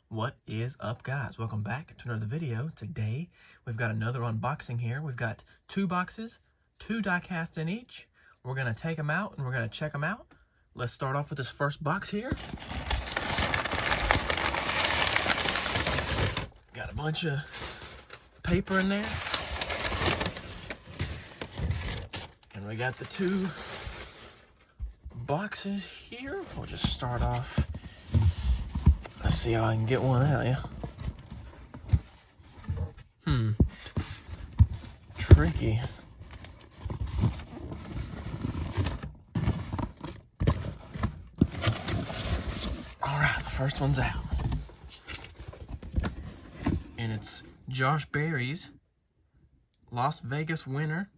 What is up, guys? Welcome back to another video. Today we've got another unboxing here. We've got two boxes, two die casts in each. We're gonna take them out and we're gonna check them out. Let's start off with this first box here. Got a bunch of paper in there, and we got the two boxes here. We'll just start off. Let's see how I can get one out, yeah. Tricky. All right, the first one's out. And it's Josh Berry's Las Vegas winner.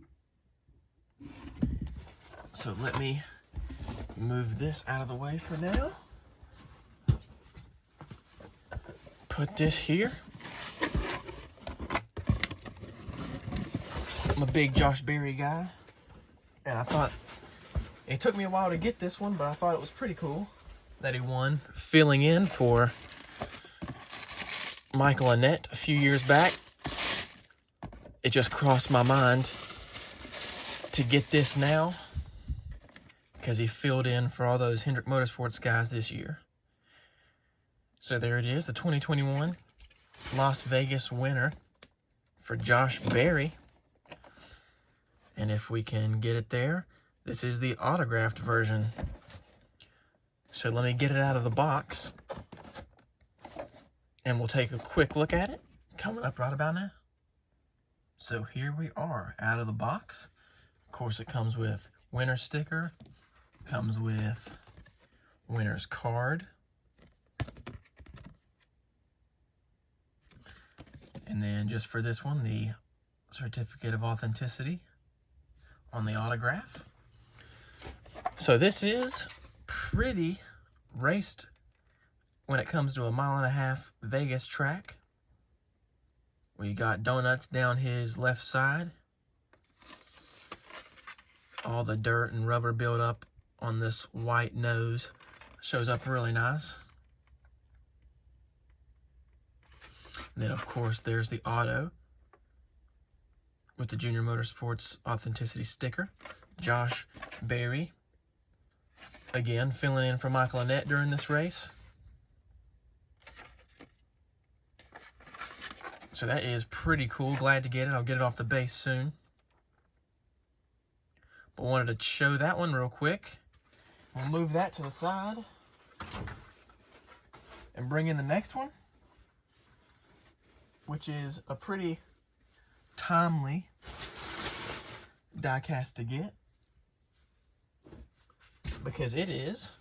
So let me move this out of the way for now. Put this here. I'm a big Josh Berry guy, and I thought it took me a while to get this one, but I thought it was pretty cool that he won filling in for Michael Annett a few years back. It just crossed my mind to get this now because he filled in for all those Hendrick Motorsports guys this year. So there it is, the 2021 Las Vegas winner for Josh Berry. And if we can get it there, this is the autographed version. So let me get it out of the box, and we'll take a quick look at it coming up right about now. So here we are out of the box. Of course, it comes with winner sticker, comes with winner's card, and then just for this one, the certificate of authenticity on the autograph. So this is pretty raced when it comes to a 1.5 mile Vegas track. We got donuts down his left side. All the dirt and rubber buildup on this white nose shows up really nice. And then, of course, there's the auto with the Junior Motorsports Authenticity sticker. Josh Berry, again, filling in for Michael Annett during this race. So that is pretty cool. Glad to get it. I'll get it off the base soon. But wanted to show that one real quick. We'll move that to the side and bring in the next one, which is a pretty timely die cast to get, because it is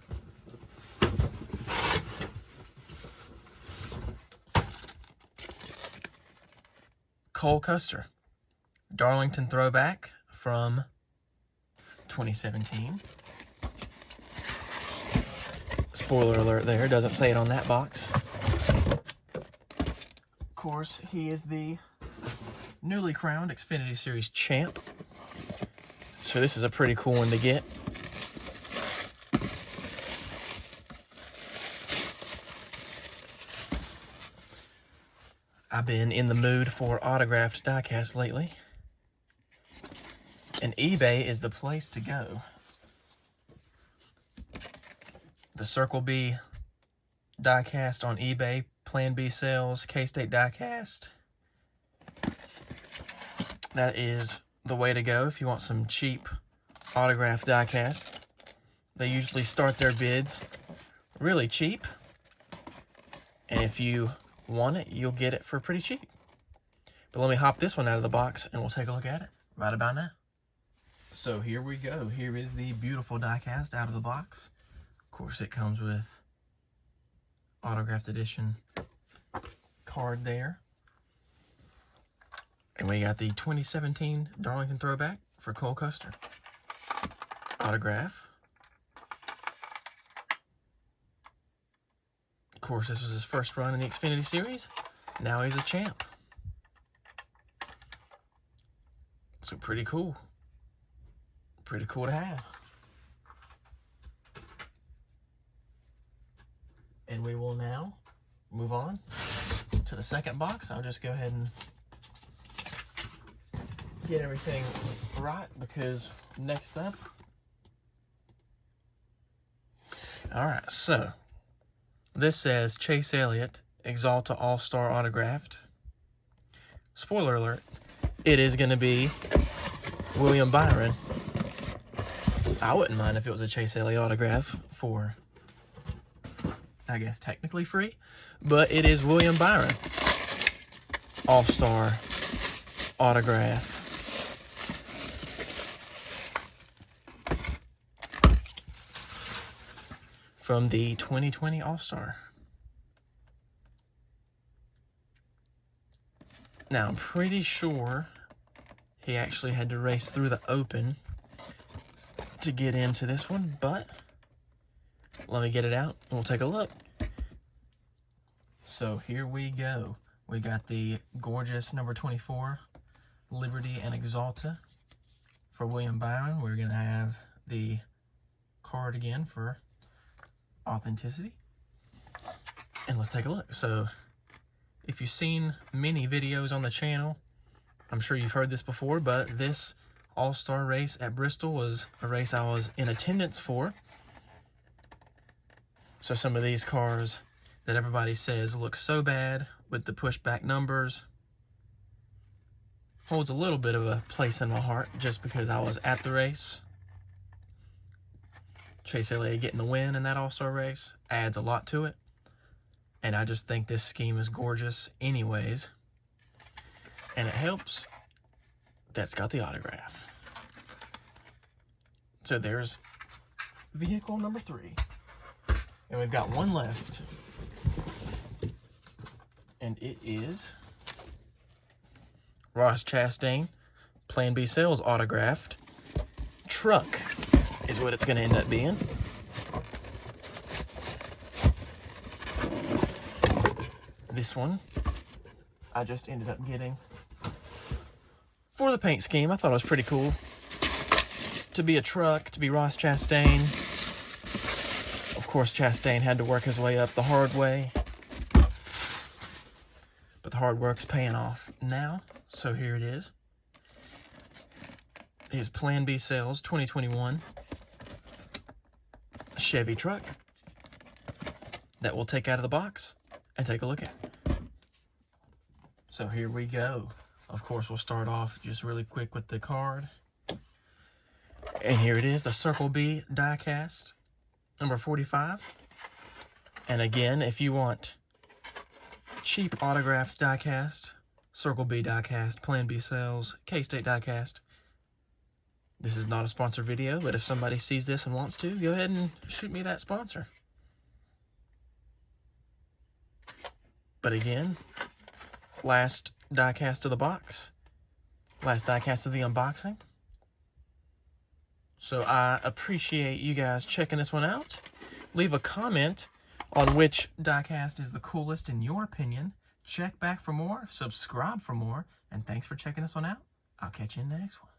Custer, Darlington throwback from 2017. Spoiler alert there, doesn't say it on that box. Of course, he is the newly crowned Xfinity Series champ. So this is a pretty cool one to get. I've been in the mood for autographed diecast lately, and eBay is the place to go. The Circle B diecast on eBay, Plan B sales, K-State diecast. That is the way to go if you want some cheap autographed diecast. They usually start their bids really cheap, and if you want it, you'll get it for pretty cheap. But let me hop this one out of the box and we'll take a look at it right about now. So here we go. Here is the beautiful diecast out of the box. Of course, it comes with autographed edition card there. And we got the 2017 Darlington throwback for Cole Custer. Autograph. Of course, this was his first run in the Xfinity Series. Now he's a champ. So pretty cool. Pretty cool to have. And we will now move on to the second box. I'll just go ahead and get everything right, because next up, all right, so this says Chase Elliott Exalta All-Star autographed. Spoiler alert, it is going to be William Byron. I wouldn't mind if it was a Chase Elliott autograph for, I guess, technically free, but it is William Byron All-Star autograph. From the 2020 All-Star. Now, I'm pretty sure he actually had to race through the open to get into this one, but let me get it out and we'll take a look. So here we go. We got the gorgeous number 24 Liberty and Exalta for William Byron. We're going to have the card again for authenticity. And let's take a look. So if you've seen many videos on the channel, I'm sure you've heard this before, but this All-Star race at Bristol was a race I was in attendance for. So some of these cars that everybody says look so bad with the pushback numbers holds a little bit of a place in my heart just because I was at the race. Chase Elliott getting the win in that All-Star race adds a lot to it. And I just think this scheme is gorgeous anyways. And it helps that's got the autograph. So there's vehicle number 3. And we've got one left. And it is Ross Chastain, Plan B Sales autographed truck is what it's going to end up being. This one I just ended up getting for the paint scheme. I thought it was pretty cool to be a truck, to be Ross Chastain. Of course, Chastain had to work his way up the hard way, but the hard work's paying off now. So here it is. His Plan B Sales 2021 Chevy truck that we'll take out of the box and take a look at. So here we go. Of course, we'll start off just really quick with the card. And here it is, the Circle B Diecast, number 45. And again, if you want cheap autographed diecast, Circle B Diecast, Plan B Sales, K-State Diecast. This is not a sponsored video, but if somebody sees this and wants to, go ahead and shoot me that sponsor. But again, last diecast of the box, last diecast of the unboxing. So I appreciate you guys checking this one out. Leave a comment on which diecast is the coolest in your opinion. Check back for more, subscribe for more, and thanks for checking this one out. I'll catch you in the next one.